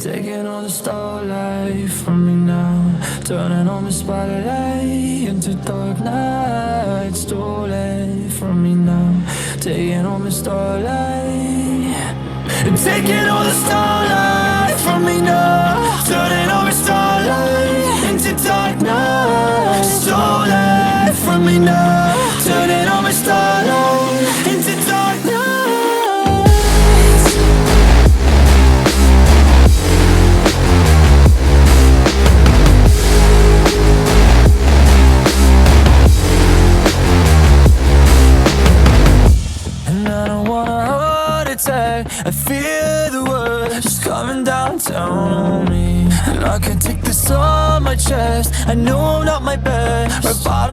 Taking all the starlight from me now, turning on the spotlight into dark night. Stolen from me now, taking all the starlight. Taking all the starlight from me now, turning on the starlight into dark night. Stolen from me now, turning on the starlight into dark night. I fear the world is coming downtown on me, and I can take this on my chest. I know I'm not my best, right bottom